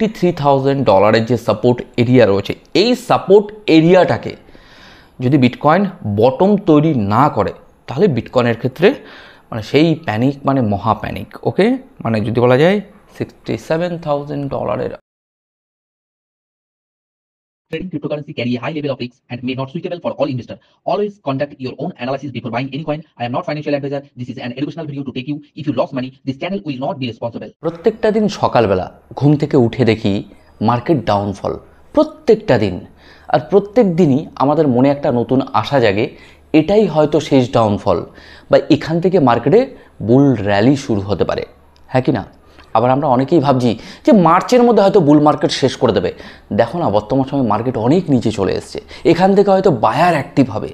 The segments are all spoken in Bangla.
$93,000 যে সাপোর্ট এরিয়া রয়েছে, এই সাপোর্ট এরিয়াটাকে যদি বিটকয়েন বটম তৈরি না করে তাহলে বিটকয়েনের ক্ষেত্রে মানে সেই প্যানিক মানে মহা প্যানিক। ওকে, মানে যদি বলা যায় $67,000 Trading cryptocurrency carry a high level of risk and may not suitable for all investors. Always conduct your own analysis before buying any coin. I am not financial advisor. This is an educational video to take you. If you lost money, this channel will not be responsible. প্রত্যেকটা দিন সকালবেলা ঘুম থেকে উঠে দেখি মার্কেট ডাউনফল, প্রত্যেকটা দিন। আর প্রত্যেক দিনই আমাদের মনে একটা নতুন আশা জাগে, এটাই হয়তো শেষ ডাউনফল বা এখান থেকে মার্কেটে বুল র্যালি শুরু হতে পারে, হ্যাঁ কি না? আবার আমরা অনেকেই ভাবছি যে মার্চের মধ্যে হয়তো বুল মার্কেট শেষ করে দেবে। দেখো না, বর্তমান সময়ে মার্কেট অনেক নিচে চলে এসছে, এখান থেকে হয়তো বায়ার অ্যাক্টিভ হবে।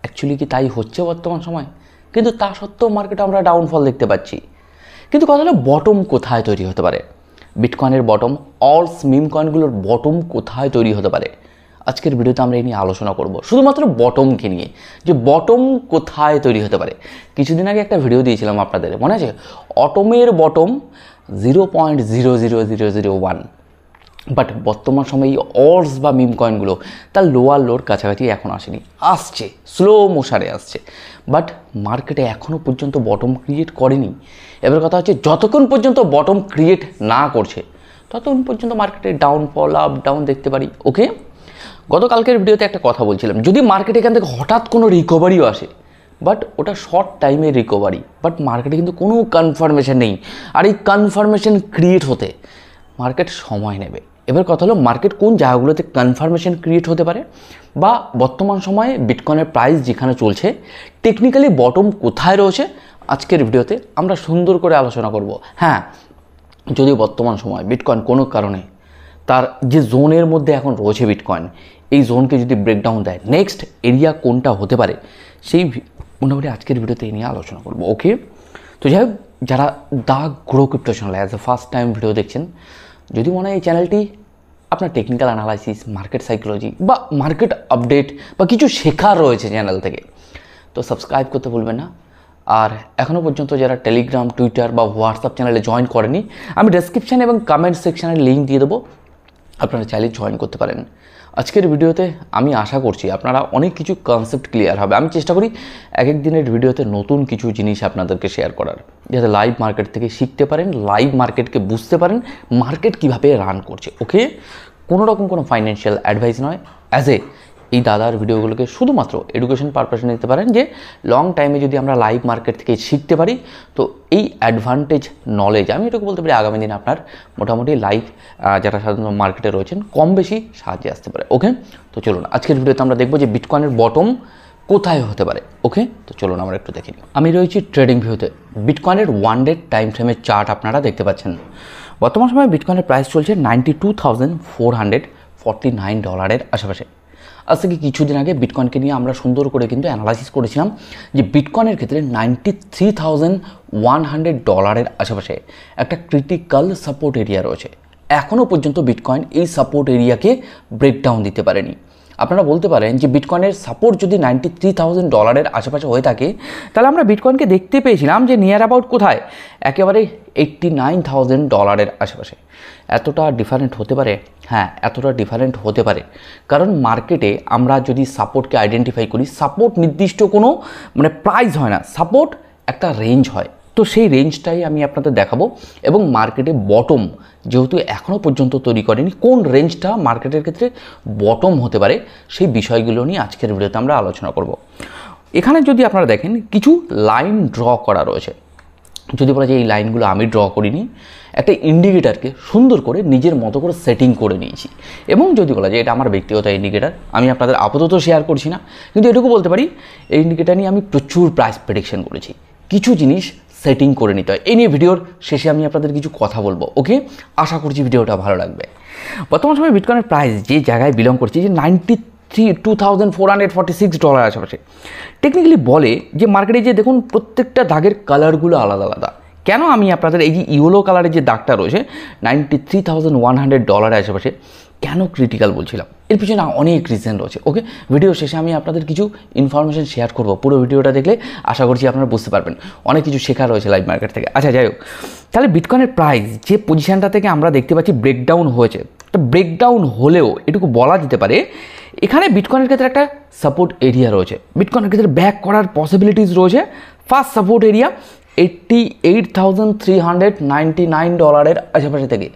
অ্যাকচুয়ালি কি তাই হচ্ছে বর্তমান সময়? কিন্তু তা সত্ত্বেও মার্কেটে আমরা ডাউনফল দেখতে পাচ্ছি। কিন্তু কথা হলো বটম কোথায় তৈরি হতে পারে? বিটকয়েনের বটম, অলস মিম কয়েনগুলোর বটম কোথায় তৈরি হতে পারে? আজকের ভিডিওতে আমরা এই নিয়ে আলোচনা করব, শুধুমাত্র বটমকে নিয়ে, যে বটম কোথায় তৈরি হতে পারে। কিছুদিন আগে একটা ভিডিও দিয়েছিলাম আপনাদের, মনে আছে? অটমের বটম 0.00001, বাট বর্তমান সময়ে এই অলস বা মিম কয়েনগুলো তার লোয়ার লোর কাছাকাছি এখন আসেনি, আসছে, স্লো মোশনে আসছে, বাট মার্কেটে এখনও পর্যন্ত বটম ক্রিয়েট করেনি। এবার কথা হচ্ছে যতক্ষণ পর্যন্ত বটম ক্রিয়েট না করছে ততক্ষণ পর্যন্ত মার্কেটে ডাউনফল আপ ডাউন দেখতে পারি। ওকে, গতকালকের ভিডিওতে একটা কথা বলছিলাম, যদি মার্কেটে এখান থেকে হঠাৎ কোনো রিকভারিও আসে, বাট ওটা শর্ট টাইমের রিকভারি, বাট মার্কেটে কিন্তু কোনো কনফার্মেশন নেই, আর এই কনফার্মেশন ক্রিয়েট হতে মার্কেট সময় নেবে। এবার কথা হলো মার্কেট কোন জায়গাগুলোতে কনফার্মেশন ক্রিয়েট হতে পারে, বা বর্তমান সময়ে বিটকয়েনের প্রাইস যেখানে চলছে টেকনিক্যালি বটম কোথায় রয়েছে, আজকের ভিডিওতে আমরা সুন্দর করে আলোচনা করব। হ্যাঁ, যদি বর্তমান সময় বিটকয়েন কোনো কারণে তার যে জোনের মধ্যে এখন রয়েছে বিটকয়েন, এই জোনকে যদি ব্রেকডাউন দেয়, নেক্সট এরিয়া কোনটা হতে পারে, সেই মোটামুটি আজকের ভিডিওতে এই নিয়ে আলোচনা করব। ওকে, তো যাই হোক, যারা the Grow Crypto channel as a first time video দেখছেন, যদি মনে হয় এই চ্যানেলটি আপনার টেকনিক্যাল অ্যানালাইসিস, মার্কেট সাইকোলজি বা মার্কেট আপডেট বা কিছু শেখার রয়েছে চ্যানেল থেকে, তো সাবস্ক্রাইব করতে ভুলবেন না। আর এখনও পর্যন্ত যারা টেলিগ্রাম, টুইটার বা হোয়াটসঅ্যাপ চ্যানেলে জয়েন করেনি, আমি ডেসক্রিপশান এবং কমেন্ট সেকশানের লিঙ্ক দিয়ে দেবো, আপনারা চাইলে জয়েন করতে পারেন। আজকের ভিডিওতে আমি আশা করছি আপনারা অনেক কিছু কনসেপ্ট ক্লিয়ার হবে। আমি চেষ্টা করি এক এক দিনের ভিডিওতে নতুন কিছু জিনিস আপনাদেরকে শেয়ার করার, যাতে লাইভ মার্কেট থেকে শিখতে পারেন, লাইভ মার্কেটকে বুঝতে পারেন, মার্কেট কীভাবে রান করছে। ওকে, কোনো রকম কোনো ফাইন্যান্সিয়াল অ্যাডভাইস নয়, অ্যাজ এ এই দাদার ভিডিওগুলোকে শুধুমাত্র এডুকেশন পারপাসে নিতে পারেন, যে লং টাইমে যদি আমরা লাইভ মার্কেট থেকে শিখতে পারি তো এই অ্যাডভান্টেজ নলেজ আমি এটুকু বলতে পারি আগামী দিনে আপনার মোটামুটি লাইভ যারা সাধারণত মার্কেটে রয়েছেন কম বেশি সাহায্যে আসতে পারে। ওকে, তো চলুন আজকের ভিডিওতে আমরা দেখবো যে বিটকয়েনের বটম কোথায় হতে পারে। ওকে, তো চলুন আমরা একটু দেখে নিই। আমি রয়েছি ট্রেডিং ভিউতে, বিটকয়েনের 1 ডে টাইম ফ্রেমের চার্ট আপনারা দেখতে পাচ্ছেন। বর্তমান সময়ে বিটকয়েনের প্রাইস চলছে $92,449 আশেপাশে। আজ থেকে কিছুদিন আগে বিটকয়েনকে নিয়ে আমরা সুন্দর করে কিন্তু অ্যানালাইসিস করেছিলাম যে বিটকয়েনের ক্ষেত্রে $93,100 আশেপাশে একটা ক্রিটিক্যাল সাপোর্ট এরিয়া রয়েছে। এখনও পর্যন্ত বিটকয়েন এই সাপোর্ট এরিয়াকে ব্রেকডাউন দিতে পারেনি। আপনারা বলতে পারেন যে বিটকয়েনের সাপোর্ট যদি $93,000 আশেপাশে হয়ে থাকে, তাহলে আমরা বিটকয়েনকে দেখতে পেয়েছিলাম যে নিয়ার অ্যাবাউট কোথায়, একেবারে $89,000 আশেপাশে। এতটা ডিফারেন্ট হতে পারে? হ্যাঁ, এতটা ডিফারেন্ট হতে পারে, কারণ মার্কেটে আমরা যদি সাপোর্টকে আইডেন্টিফাই করি, সাপোর্ট নির্দিষ্ট কোনো মানে প্রাইস হয় না, সাপোর্ট একটা রেঞ্জ হয়। তো সেই রেঞ্জটাই আমি আপনাদের দেখাবো, এবং মার্কেটে বটম যেহেতু এখনও পর্যন্ত তৈরি করেনি, কোন রেঞ্জটা মার্কেটের ক্ষেত্রে বটম হতে পারে সেই বিষয়গুলো নিয়ে আজকের ভিডিওতে আমরা আলোচনা করব। এখানে যদি আপনারা দেখেন কিছু লাইন ড্র করা রয়েছে, যদি বলা যায় এই লাইনগুলো আমি ড্র করিনি, একটা ইন্ডিকেটারকে সুন্দর করে নিজের মতো করে সেটিং করে নিয়েছি, এবং যদি বলা যায় এটা আমার ব্যক্তিগত ইন্ডিকেটার, আমি আপনাদের আপাতত শেয়ার করছি না, কিন্তু এটুকু বলতে পারি এই ইন্ডিকেটার নিয়ে আমি প্রচুর প্রাইস প্রেডিকশন করেছি। কিছু জিনিস সেটিং করে নিতে হয়, এই নিয়ে ভিডিওর শেষে আমি আপনাদের কিছু কথা বলবো। ওকে, আশা করছি ভিডিওটা ভালো লাগবে। বর্তমান সময় বিটকয়েনের প্রাইস যে জায়গায় বিলং করছে, যে $92,446 আশেপাশে, টেকনিক্যালি বলে যে মার্কেটে যে দেখুন প্রত্যেকটা দাগের কালারগুলো আলাদা আলাদা। কেন আমি আপনাদের এই যে ইয়েলো কালারের যে দাগটা রয়েছে $93,100 আশেপাশে কেন ক্রিটিক্যাল বলছিলাম, এর পিছনে অনেক রিজন রয়েছে। ওকে, ভিডিও শেষে আমি আপনাদের কিছু ইনফরমেশন শেয়ার করব, পুরো ভিডিওটা দেখলে আশা করছি আপনারা বুঝতে পারবেন, অনেক কিছু শেখার রয়েছে লাইভ মার্কেট থেকে। আচ্ছা যাই হোক, তাহলে বিটকয়েনের প্রাইস যে পজিশনটা থেকে আমরা দেখতে পাচ্ছি ব্রেকডাউন হয়েছে, তো ব্রেকডাউন হলেও এটুকু বলা যেতে পারে এখানে বিটকয়েনের ক্ষেত্রে একটা সাপোর্ট এরিয়া রয়েছে, বিটকয়েনের ক্ষেত্রে ব্যাক করার পসিবিলিটিস রয়েছে। ফার্স্ট সাপোর্ট এরিয়া $88,399 আশেপাশে থেকে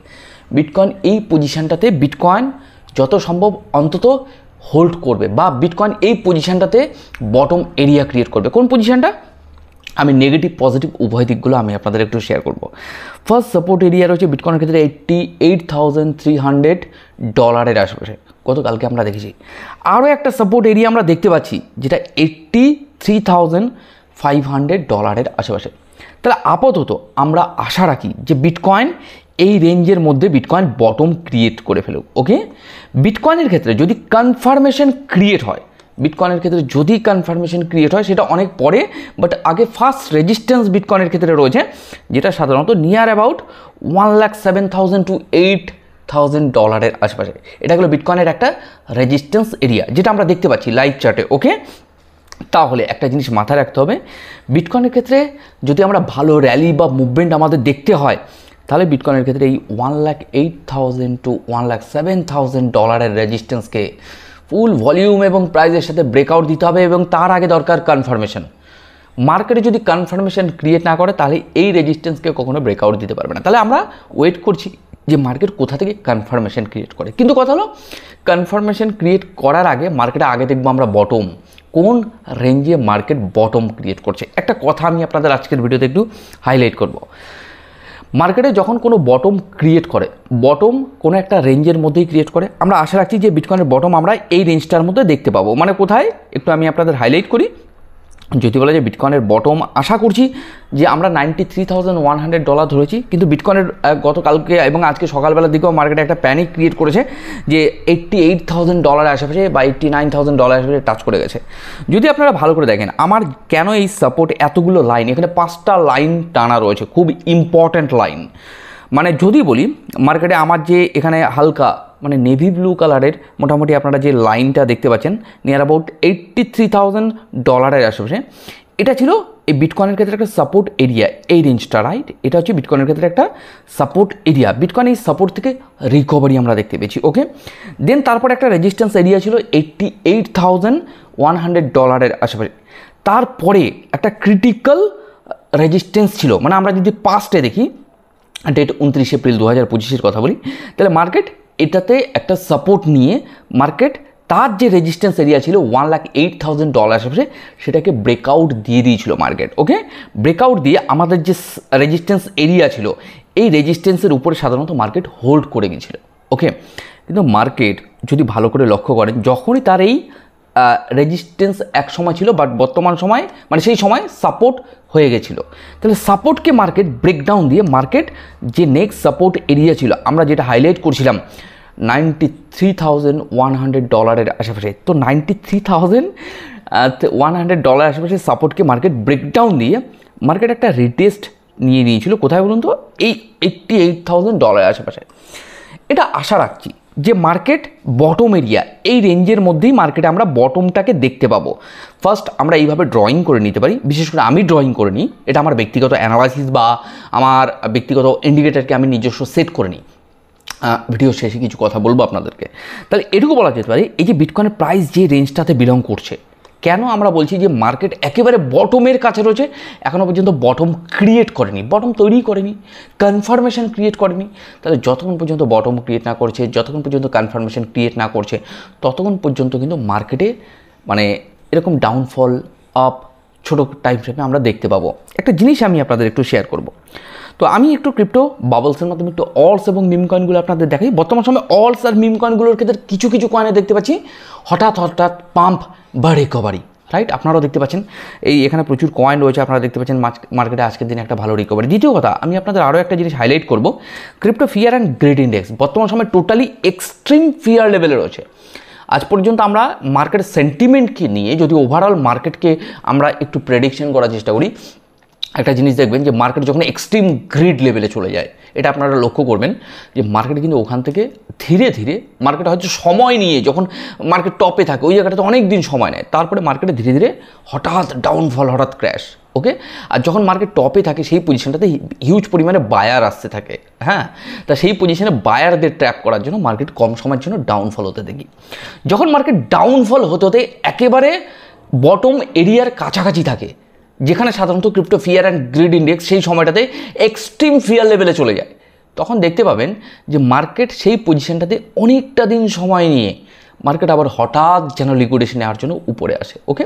বিটকয়েন এই পজিশনটাতে বিটকয়েন যত সম্ভব অন্তত হোল্ড করবে, বা বিটকয়েন এই পজিশনটাতে বটম এরিয়া ক্রিয়েট করবে। কোন পজিশনটা? আমি নেগেটিভ পজিটিভ উভয় দিকগুলো আমি আপনাদের একটু শেয়ার করব। ফার্স্ট সাপোর্ট এরিয়া রয়েছে বিটকয়েনের ক্ষেত্রে $88,300 আশেপাশে, গতকালকে আমরা দেখেছি। আরও একটা সাপোর্ট এরিয়া আমরা দেখতে পাচ্ছি যেটা $83,500 আশেপাশে। তাহলে আপাতত আমরা আশা রাখি যে বিটকয়েন এই রেঞ্জের মধ্যে বিটকয়েন বটম ক্রিয়েট করে ফেলুক। ওকে, বিটকয়েনের ক্ষেত্রে যদি কনফার্মেশন ক্রিয়েট হয়, বিটকয়েনের ক্ষেত্রে যদি কনফার্মেশন ক্রিয়েট হয় সেটা অনেক পরে, বাট আগে ফার্স্ট রেজিস্ট্যান্স বিটকয়েনের ক্ষেত্রে রয়েছে যেটা সাধারণত নিয়ার অ্যাবাউট $1,07,000 to $8,000 আশেপাশে। এটা হলো বিটকয়েনের একটা রেজিস্ট্যান্স এরিয়া যেটা আমরা দেখতে পাচ্ছি লাইভ চার্টে। ওকে, তাহলে একটা জিনিস মাথায় রাখতে হবে, বিটকয়েনের ক্ষেত্রে যদি আমরা ভালো র্যালি বা মুভমেন্ট আমাদের দেখতে হয়, তাহলে বিটকয়েনের ক্ষেত্রে এই $1,08,000 to $1,07,000 রেজিস্ট্যান্সকে ফুল ভলিউম এবং প্রাইজের সাথে ব্রেকআউট দিতে হবে, এবং তার আগে দরকার কনফার্মেশন। মার্কেটে যদি কনফার্মেশন ক্রিয়েট না করে তাহলে এই রেজিস্ট্যান্সকে কখনো ব্রেকআউট দিতে পারবে না। তাহলে আমরা ওয়েট করছি যে মার্কেট কোথা থেকে কনফার্মেশন ক্রিয়েট করে। কিন্তু কথা হলো, কনফার্মেশন ক্রিয়েট করার আগে মার্কেটে আগে দেখবো আমরা বটম, কোন রেঞ্জে মার্কেট বটম ক্রিয়েট করছে। একটা কথা আমি আপনাদের আজকের ভিডিওতে একটু হাইলাইট করব। মার্কেটে যখন কোনো বটম ক্রিয়েট করে, বটম কোনো একটা রেঞ্জের মধ্যেই ক্রিয়েট করে, আমরা আশা রাখছি যে বিটকয়েনের বটম আমরা এই রেঞ্জটার মধ্যে দেখতে পাবো। মানে কোথায় একটু আমি আপনাদের হাইলাইট করি, যদি বলা যায় বিটকয়েনের বটম আশা করছি যে আমরা $93,100 ধরেছি, কিন্তু বিটকয়েনের গতকালকে এবং আজকে সকালবেলার দিকেও মার্কেটে একটা প্যানিক ক্রিয়েট করেছে যে $88,000 আশেপাশে বা $89,000 আশেপাশে টাচ করে গেছে। যদি আপনারা ভালো করে দেখেন আমার কেন এই সাপোর্ট এতগুলো লাইন, এখানে 5টা লাইন টানা রয়েছে, খুব ইম্পর্ট্যান্ট লাইন। মানে যদি বলি মার্কেটে আমার যে এখানে হালকা মানে নেভি ব্লু কালারের মোটামুটি আপনারা যে লাইনটা দেখতে পাচ্ছেন নিয়ার অ্যাবাউট $83,000 আশেপাশে, এটা ছিল এই বিটকয়েনের ক্ষেত্রে একটা সাপোর্ট এরিয়া, এই রেঞ্জটা, রাইট? এটা হচ্ছে বিটকয়েনের ক্ষেত্রে একটা সাপোর্ট এরিয়া। বিটকয়েন এই সাপোর্ট থেকে রিকভারি আমরা দেখতে পেয়েছি। ওকে, দেন তারপরে একটা রেজিস্ট্যান্স এরিয়া ছিল $88,100 আশেপাশে। তারপরে একটা ক্রিটিক্যাল রেজিস্ট্যান্স ছিল, মানে আমরা যদি পাস্টে দেখি ডেট 29 এপ্রিল 2025 কথা বলি, তাহলে মার্কেট এটাতে একটা সাপোর্ট নিয়ে মার্কেট তার যে রেজিস্ট্যান্স এরিয়া ছিল $1,08,000 আশেপাশে সেটাকে ব্রেকআউট দিয়ে দিয়েছিল মার্কেট। ওকে, ব্রেকআউট দিয়ে আমাদের যে রেজিস্ট্যান্স এরিয়া ছিল এই রেজিস্ট্যান্সের উপরে সাধারণত মার্কেট হোল্ড করে গিয়েছিল। ওকে, কিন্তু মার্কেট যদি ভালো করে লক্ষ্য করেন, যখনই তার এই রেজিস্ট্যান্স এক সময় ছিল বাট বর্তমান সময় মানে সেই সময় সাপোর্ট হয়ে গেছিলো, তাহলে সাপোর্টকে মার্কেট ব্রেকডাউন দিয়ে মার্কেট যে নেক্সট সাপোর্ট এরিয়া ছিল আমরা যেটা হাইলাইট করছিলাম $93,100 আশেপাশে, তো $93,100 আশেপাশে সাপোর্টকে মার্কেট ব্রেকডাউন দিয়ে মার্কেট একটা রিটেস্ট নিয়ে নিয়েছিল। কোথায় বলুন তো? এই $88,000 আশেপাশে। এটা আশা রাখছি যে মার্কেট বটম এরিয়া এই রেঞ্জের মধ্যেই মার্কেটে আমরা বটমটাকে দেখতে পাবো। ফার্স্ট আমরা এইভাবে ড্রয়িং করে নিতে পারি, বিশেষ করে আমি ড্রয়িং করে নিই, এটা আমার ব্যক্তিগত অ্যানালাইসিস বা আমার ব্যক্তিগত ইন্ডিকেটারকে আমি নিজস্ব সেট করে নিই। ভিডিও শেষে কিছু কথা বলবো আপনাদেরকে। তাহলে এটুকু বলা যেতে পারে এই যে বিটকয়েনের প্রাইস যে রেঞ্জটাতে বিলং করছে, কেন আমরা বলছি যে মার্কেট একেবারে বটমের কাছে রয়েছে, এখনও পর্যন্ত বটম ক্রিয়েট করেনি, বটম তৈরি করেনি, কনফার্মেশন ক্রিয়েট করেনি। তাহলে যতক্ষণ পর্যন্ত বটম ক্রিয়েট না করছে, যতক্ষণ পর্যন্ত কনফার্মেশন ক্রিয়েট না করছে, ততক্ষণ পর্যন্ত কিন্তু মার্কেটে মানে এরকম ডাউনফল আপ ছোটো টাইম ফ্রেমে আমরা দেখতে পাবো। একটা জিনিস আমি আপনাদের একটু শেয়ার করব। তো আমি একটু ক্রিপ্টো বাবলসের মাধ্যমে একটু অলস এবং মিম কয়েনগুলো আপনাদের দেখাই। বর্তমান সময় অলস আর মিম কয়েনগুলোর ক্ষেত্রে কিছু কিছু কয়েনে দেখতে পাচ্ছি হঠাৎ পাম্প বা রিকভারি, রাইট? আপনারাও দেখতে পাচ্ছেন এই এখানে প্রচুর কয়েন রয়েছে, আপনারা দেখতে পাচ্ছেন মার্কেটে আজকের দিনে একটা ভালো রিকভারি। দ্বিতীয় কথা আমি আপনাদের আরও একটা জিনিস হাইলাইট করব, crypto fear and grade index বর্তমান সময় টোটালি এক্সট্রিম ফিয়ার লেভেলে রয়েছে। আজ পর্যন্ত আমরা মার্কেট সেন্টিমেন্টকে নিয়ে যদি ওভারঅল মার্কেটকে আমরা একটু প্রেডিকশন করার চেষ্টা করি, একটা জিনিস দেখবেন যে মার্কেট যখন এক্সট্রিম গ্রিড লেভেলে চলে যায়, এটা আপনারা লক্ষ্য করবেন যে মার্কেট কিন্তু ওখান থেকে ধীরে ধীরে মার্কেট হয়তো সময় নিয়ে যখন মার্কেট টপে থাকে ওই জায়গাটাতে অনেক দিন সময় নেয়, তারপরে মার্কেটে ধীরে ধীরে হঠাৎ ডাউনফল, হঠাৎ ক্র্যাশ। ওকে, আর যখন মার্কেট টপে থাকে সেই পজিশনটাতে হিউজ পরিমাণে বায়ার আসতে থাকে। হ্যাঁ, তা সেই পজিশনে বায়ারদের ট্র্যাপ করার জন্য মার্কেট কম সময়ের জন্য ডাউনফল হতে দেখি। যখন মার্কেট ডাউনফল হতে হতে একেবারে বটম এরিয়ার কাছাকাছি থাকে, যেখানে সাধারণত crypto fear and greed index সেই সময়টাতে এক্সট্রিম ফিয়ার লেভেলে চলে যায়, তখন দেখতে পাবেন যে মার্কেট সেই পজিশনটাতে অনেকটা দিন সময় নিয়ে মার্কেট আবার হঠাৎ যেন লিকুইডেশন নেওয়ার জন্য উপরে আসে। ওকে,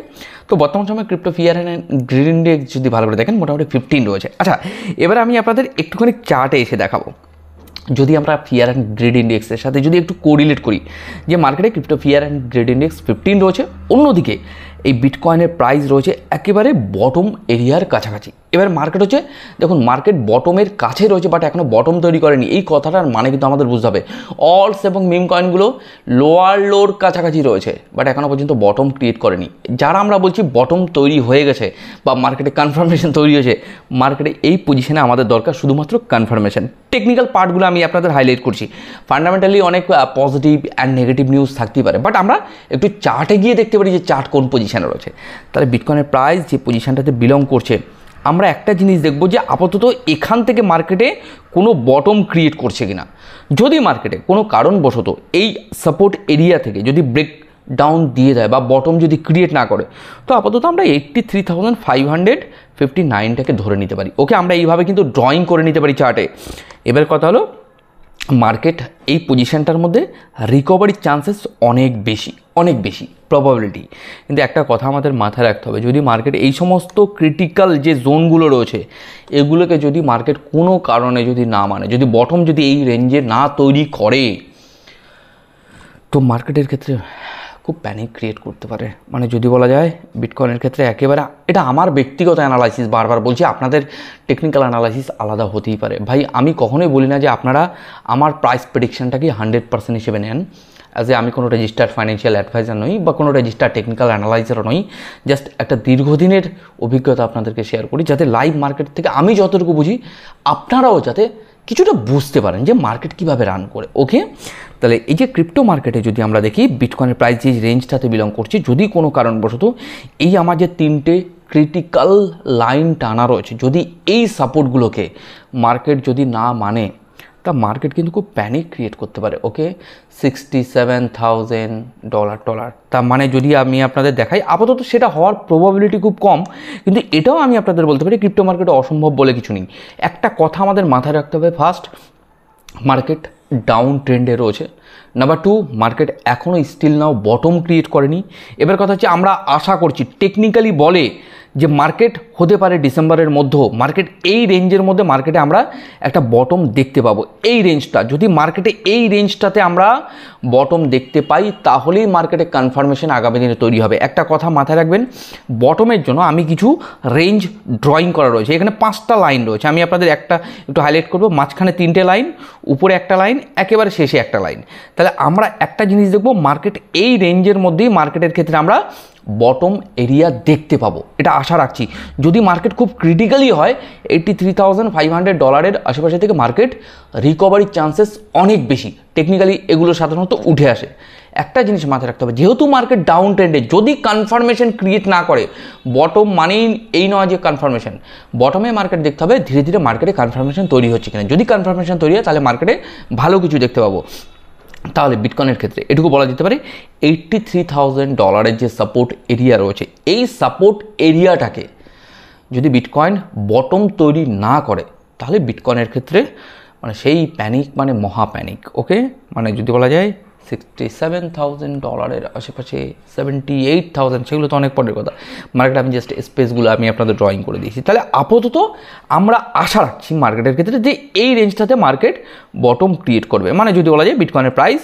তো বর্তমান সময় crypto fear and greed index যদি ভালো করে দেখেন মোটামুটি 15 রয়েছে। আচ্ছা, এবার আমি আপনাদের একটুখানি চার্টে এসে দেখাবো। যদি আমরা ফিয়ার অ্যান্ড গ্রিড ইন্ডেক্সের সাথে যদি একটু কোরিলেট করি যে মার্কেটে crypto fear and greed index 15 রয়েছে, অন্যদিকে এই বিটকয়েনের প্রাইস রয়েছে একেবারে বটম এরিয়ার কাছাকাছি। এবার মার্কেট হচ্ছে, দেখুন মার্কেট বটমের কাছে রয়েছে বাট এখনও বটম তৈরি করেনি। এই কথাটার মানে কিন্তু আমাদের বুঝতে হবে অলস এবং মিম কয়েনগুলো লোয়ার লোর কাছাকাছি রয়েছে বাট এখনও পর্যন্ত বটম ক্রিয়েট করেনি। যারা আমরা বলছি বটম তৈরি হয়ে গেছে বা মার্কেটে কনফার্মেশন তৈরি হয়েছে, মার্কেটে এই পজিশনে আমাদের দরকার শুধুমাত্র কনফার্মেশন। টেকনিক্যাল পার্টগুলো আমি আপনাদের হাইলাইট করছি, ফান্ডামেন্টালি অনেক পজিটিভ অ্যান্ড নেগেটিভ নিউজ থাকতেই পারে, বাট আমরা একটু চার্টে গিয়ে দেখতে পারি যে চার্ট কোন পজিশনে রয়েছে। তাহলে বিটকয়েনের প্রাইস যে পজিশনটাতে বিলং করছে, আমরা একটা জিনিস দেখব যে আপাতত এখান থেকে মার্কেটে কোনো বটম ক্রিয়েট করছে কিনা। যদি মার্কেটে কোনো কারণবশত এই সাপোর্ট এরিয়া থেকে যদি ব্রেক ডাউন দিয়ে দেয় বা বটম যদি ক্রিয়েট না করে, তো আপাতত আমরা 83,559টাকে ধরে নিতে পারি। ওকে, আমরা এইভাবে কিন্তু ড্রয়িং করে নিতে পারি চার্টে। এবার কথা হলো মার্কেট এই পজিশনটার মধ্যে রিকভারির চান্সেস অনেক বেশি প্রবাবিলিটি। কিন্তু একটা কথা আমাদের মাথায় রাখতে হবে, যদি মার্কেট এই সমস্ত ক্রিটিক্যাল যে জোনগুলো রয়েছে এগুলোকে যদি মার্কেট কোনো কারণে যদি না মানে, যদি বটম যদি এই রেঞ্জে না তৈরি করে, তো মার্কেটের ক্ষেত্রে খুব প্যানিক ক্রিয়েট করতে পারে। মানে যদি বলা যায় বিটকয়েনের ক্ষেত্রে একেবারে, এটা আমার ব্যক্তিগত অ্যানালাইসিস, বারবার বলছি আপনাদের টেকনিক্যাল অ্যানালাইসিস আলাদা হতেই পারে। ভাই আমি কখনোই বলি না যে আপনারা আমার প্রাইস প্রেডিকশনটাকে 100% হিসেবে নেন। অ্যাজ এ আমি কোনো রেজিস্টার্ড ফাইন্যান্সিয়াল অ্যাডভাইজার নই বা কোনো রেজিস্টার্ড টেকনিক্যাল অ্যানালাইজারও নই, জাস্ট একটা দীর্ঘদিনের অভিজ্ঞতা আপনাদেরকে শেয়ার করি, যাতে লাইভ মার্কেট থেকে আমি যতটুকু বুঝি আপনারাও যাতে কিছুটা বুঝতে পারেন যে মার্কেট কীভাবে রান করে। ওকে, তাহলে এই যে ক্রিপ্টো মার্কেটে যদি আমরা দেখি বিটকয়েনের প্রাইস যে রেঞ্জটাতে বিলং করছে, যদি কোনো কারণবশত এই আমার যে 3টে ক্রিটিক্যাল লাইন টানা রয়েছে, যদি এই সাপোর্টগুলোকে মার্কেট যদি না মানে, তা মার্কেট কিন্তু খুব প্যানিক ক্রিয়েট করতে পারে। ওকে, $67,000 তার মানে যদি আমি আপনাদের দেখাই, আপাতত সেটা হওয়ার প্রবাবিলিটি খুব কম, কিন্তু এটাও আমি আপনাদের বলতে পারি ক্রিপ্টো মার্কেটে অসম্ভব বলে কিছু নেই। একটা কথা আমাদের মাথায় রাখতে হবে, ফার্স্ট মার্কেট ডাউন ট্রেন্ডে রয়েছে, নাম্বার 2 মার্কেট এখনও স্টিল নাও বটম ক্রিয়েট করেনি। এবার কথা হচ্ছে আমরা আশা করছি, টেকনিক্যালি বলে যে মার্কেট হতে পারে ডিসেম্বরের মধ্যে, মার্কেট এই রেঞ্জের মধ্যে মার্কেটে আমরা একটা বটম দেখতে পাবো। এই রেঞ্জটা যদি মার্কেটে এই রেঞ্জটাতে আমরা বটম দেখতে পাই, তাহলেই মার্কেটে কনফার্মেশন আগামী দিনে তৈরি হবে। একটা কথা মাথায় রাখবেন, বটমের জন্য আমি কিছু রেঞ্জ ড্রয়িং করা রয়েছে, এখানে 5টা লাইন রয়েছে, আমি আপনাদের একটা একটু হাইলাইট করবো। মাঝখানে 3টে লাইন, উপরে একটা লাইন, একেবারে শেষে একটা লাইন। তাহলে আমরা একটা জিনিস দেখবো, মার্কেট এই রেঞ্জের মধ্যেই মার্কেটের ক্ষেত্রে আমরা বটম এরিয়া দেখতে পাবো, এটা আশা রাখছি। যদি মার্কেট খুব ক্রিটিক্যালি হয়, $83,500 আশেপাশে থেকে মার্কেট রিকভারির চান্সেস অনেক বেশি। টেকনিক্যালি এগুলো সাধারণত উঠে আসে। একটা জিনিস মাথায় রাখতে হবে, যেহেতু মার্কেট ডাউন ট্রেন্ডে, যদি কনফার্মেশন ক্রিয়েট না করে, বটম মানেই এই নয় যে কনফার্মেশন, বটমে মার্কেট দেখতে হবে ধীরে ধীরে মার্কেটে কনফার্মেশন তৈরি হচ্ছে কিনা। যদি কনফার্মেশন তৈরি হয় তাহলে মার্কেটে ভালো কিছু দেখতে পাবো। তাহলে বিটকয়েনের ক্ষেত্রে এটুকু বলা যেতে পারে, $83,000 যে সাপোর্ট এরিয়া রয়েছে, এই সাপোর্ট এরিয়াটাকে যদি বিটকয়েন বটম তৈরি না করে, তাহলে বিটকয়েনের ক্ষেত্রে মানে সেই প্যানিক মানে মহা প্যানিক। ওকে, মানে যদি বলা যায় $67,000 আশেপাশে, 78,000, সেগুলো তো অনেক পরের কথা। মার্কেট আমি জাস্ট স্পেসগুলো আমি আপনাদের ড্রয়িং করে দিয়েছি। তাহলে আপাতত আমরা আশা রাখছি মার্কেটের ক্ষেত্রে যে এই রেঞ্জটাতে মার্কেট বটম ক্রিয়েট করবে। মানে যদি বলা যায় বিটকয়েনের প্রাইস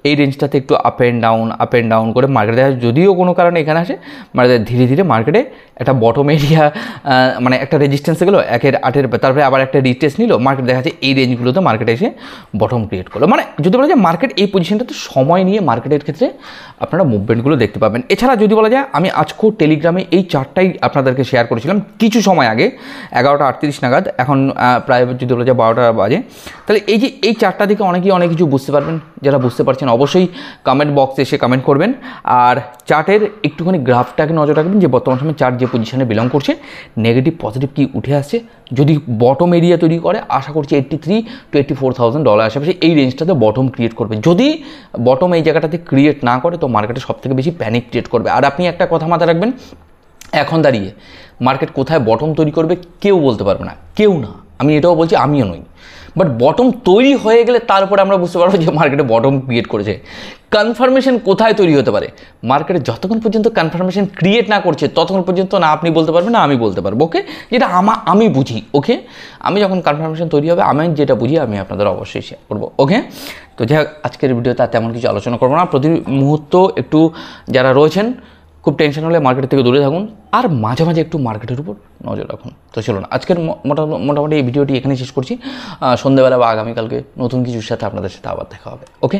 এই রেঞ্জটাতে একটু আপ অ্যান্ড ডাউন করে মার্কেট দেখা যায়। যদিও কোনো কারণে এখানে আসে মানে ধীরে ধীরে মার্কেটে একটা বটম এরিয়া মানে একটা রেজিস্ট্যান্সে গেলো 1-8 তারপরে আবার একটা রিটেস্ট নিল, মার্কেট দেখা যাচ্ছে এই রেঞ্জগুলোতে মার্কেটে এসে বটম ক্রিয়েট করলো। মানে যদি বলা যায় মার্কেট এই পজিশনটাতে সময় নিয়ে মার্কেটের ক্ষেত্রে আপনারা মুভমেন্টগুলো দেখতে পাবেন। এছাড়া যদি বলা যায় আমি আজকেও টেলিগ্রামে এই চার্টটাই আপনাদেরকে শেয়ার করেছিলাম কিছু সময় আগে 11:38 নাগাদ, এখন প্রায় যদি বলা যায় 12টা বাজে। তাহলে এই যে এই চার্টটা দেখে অনেকেই অনেক কিছু বুঝতে পারবেন, যারা বুঝতে পারছেন অবশ্যই কমেন্ট বক্সে এসে কমেন্ট করবেন। আর চার্টের একটুখানি গ্রাফটাকে নজর রাখবেন যে বর্তমান সময় চার্ট যে পজিশনে বিলং করছে নেগেটিভ পজিটিভ কি উঠে আসছে। যদি বটম এরিয়া তৈরি করে আশা করছি $83,000 to $84,000 আশেপাশে এই রেঞ্জটাতে বটম ক্রিয়েট করবে। যদি বটম এই জায়গাটাতে ক্রিয়েট না করে তো মার্কেটে সবথেকে বেশি প্যানিক ক্রিয়েট করবে। আর আপনি একটা কথা মাথায় রাখবেন, এখন দাঁড়িয়ে মার্কেট কোথায় বটম তৈরি করবে কেউ বলতে পারবে না, কেউ না। আমি এটাও বলছি, আমিও নই। বাট বটম তৈরি হয়ে গেলে তারপরে আমরা বুঝতে পারবো যে মার্কেটে বটম ক্রিয়েট করেছে। কনফার্মেশন কোথায় তৈরি হতে পারে? মার্কেটে যতক্ষণ পর্যন্ত কনফার্মেশন ক্রিয়েট না করছে ততক্ষণ পর্যন্ত না আপনি বলতে পারবেন না আমি বলতে পারবো। ওকে, যেটা আমি বুঝি। ওকে, আমি যখন কনফার্মেশন তৈরি হবে আমি যেটা বুঝি আমি আপনাদের অবশ্যই শেয়ার করবো। ওকে, তো যাই হোক আজকের ভিডিওতে তেমন কিছু আলোচনা করবো না। প্রতি মুহূর্ত একটু যারা রয়েছেন খুব টেনশন হলে মার্কেট থেকে দূরে থাকুন, আর মাঝে মাঝে একটু মার্কেটের উপর নজর রাখুন। তো চলুন আজকের মোটামুটি এই ভিডিওটি এখানে শেষ করছি। সন্ধ্যেবেলা বা আগামীকালকে নতুন কিছুর সাথে আপনাদের সাথে আবার দেখা হবে। ওকে।